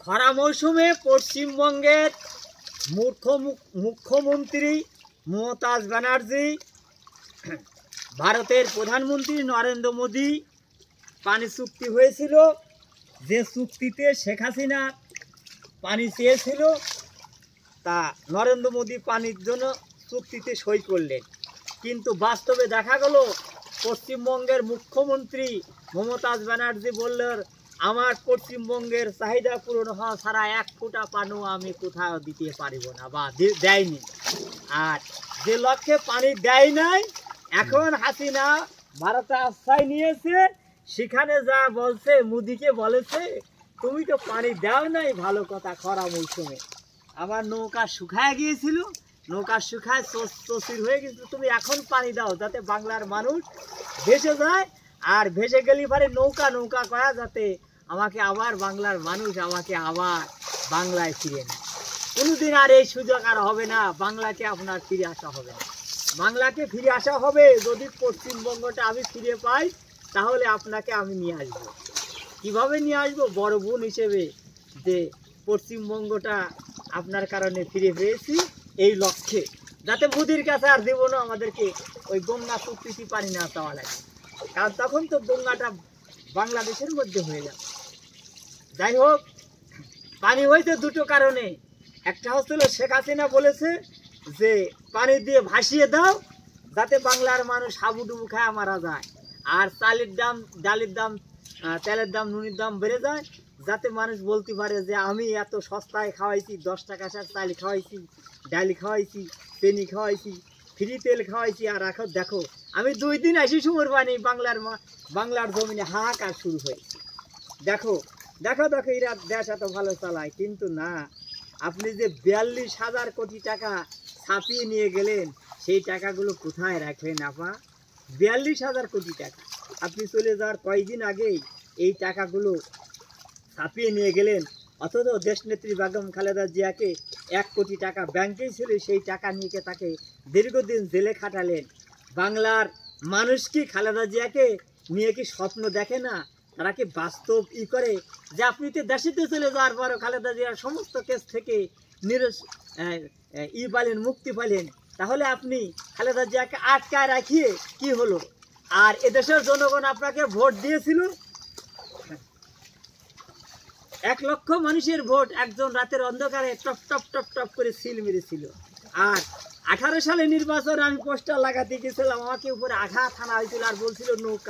খরা মৌসুমে পশ্চিমবঙ্গের মুখ্যমন্ত্রী মমতাজ ব্যানার্জি, ভারতের প্রধানমন্ত্রী নরেন্দ্র মোদী পানি চুক্তি হয়েছিল, যে চুক্তিতে শেখ হাসিনা পানি চেয়েছিল তা নরেন্দ্র মোদী পানির জন্য চুক্তিতে সই করলেন। কিন্তু বাস্তবে দেখা গেল পশ্চিমবঙ্গের মুখ্যমন্ত্রী মমতাজ ব্যানার্জি বললেন, আমার পশ্চিমবঙ্গের চাহিদা পূরণ হওয়া ছাড়া এক ফোঁটা পানি আমি কোথাও দিতে পারিব না, বা দেয়নি। আর যে লক্ষ্যে পানি দেয় নাই, এখন হাসিনা ভারতে আশ্রয় নিয়েছে, সেখানে যা বলছে, মোদিকে বলেছে তুমি তো পানি দাও নাই, ভালো কথা, খরা মৌসুমে আমার নৌকা শুকায় গিয়েছিল, নৌকা শুকায় চচির হয়ে গেছিল, তুমি এখন পানি দাও যাতে বাংলার মানুষ ভেসে যায়, আর ভেসে গেলে পরে নৌকা নৌকা করা যাতে আমাকে আবার বাংলার মানুষ আমাকে আবার বাংলায় ফিরে নেয়। কোনোদিন আর এই সুযোগ আর হবে না, বাংলাকে আপনার ফিরে আসা হবে না। বাংলাকে ফিরে আসা হবে যদি পশ্চিমবঙ্গটা আমি ফিরে পাই, তাহলে আপনাকে আমি নিয়ে আসবো। কীভাবে নিয়ে আসবো? বড় বোন হিসেবে, যে পশ্চিমবঙ্গটা আপনার কারণে ফিরে পেয়েছি, এই লক্ষ্যে যাতে মোদির কাছে আর দেবো না আমাদেরকে ওই গঙ্গা চুক্তিটি পানি না চাওয়া লাগে, কারণ তখন তো গঙ্গাটা বাংলাদেশের মধ্যে হয়ে যাবে। যাই হোক, পানি হয়েছে দুটো কারণে। একটা হচ্ছিল শেখ হাসিনা বলেছে যে পানি দিয়ে ভাসিয়ে দাও যাতে বাংলার মানুষ হাবুডুবু খায় মারা যায়, আর চালের দাম, ডালের দাম, তেলের দাম, নুনের দাম বেড়ে যায়, যাতে মানুষ বলতে পারে যে আমি এত সস্তায় খাওয়াইছি, 10 টাকা চাল খাওয়াইছি, ডাল খাওয়াইছি, চিনি খাওয়াইছি, ফ্রি তেল খাওয়াইছি, আর এখন দেখো আমি 2 দিন আসি সুমর পানি বাংলার জমিনে হাহাকার শুরু হয়েছে। দেখো দেখো দেখো এরা দেশ এত ভালো চালায়, কিন্তু না, আপনি যে 42,000 কোটি টাকা ছাপিয়ে নিয়ে গেলেন, সেই টাকাগুলো কোথায় রাখলেন আপা? 42,000 কোটি টাকা আপনি চলে যাওয়ার কয়েকদিন আগেই এই টাকাগুলো ছাপিয়ে নিয়ে গেলেন, অথচ দেশনেত্রী বেগম খালেদা জিয়াকে 1 কোটি টাকা ব্যাংকেই ছিল, সেই টাকা নিয়ে তাকে দীর্ঘদিন জেলে খাটালেন। বাংলার মানুষ কি খালেদা জিয়াকে নিয়ে কি স্বপ্ন দেখে না? তারা কি বাস্তব করে যে আপনি তো দেশেতে চলে যাওয়ার পরও খালেদা জিয়ার সমস্ত কেস থেকে পালেন, মুক্তি পালেন, তাহলে আপনি খালেদা জিয়াকে আটকায় রাখিয়ে কি হলো? আর এদেশের জনগণ আপনাকে ভোট দিয়েছিল, 1 লক্ষ মানুষের ভোট একজন রাতের অন্ধকারে টপ টপ টপ টপ করে সিল মেরেছিল। আর 18 সালে নির্বাচন আমি পোস্টার লাগাতে গেছিলাম, আমাকে উপরে আঘাত আনা হয়েছিল, আর বলছিল নৌকা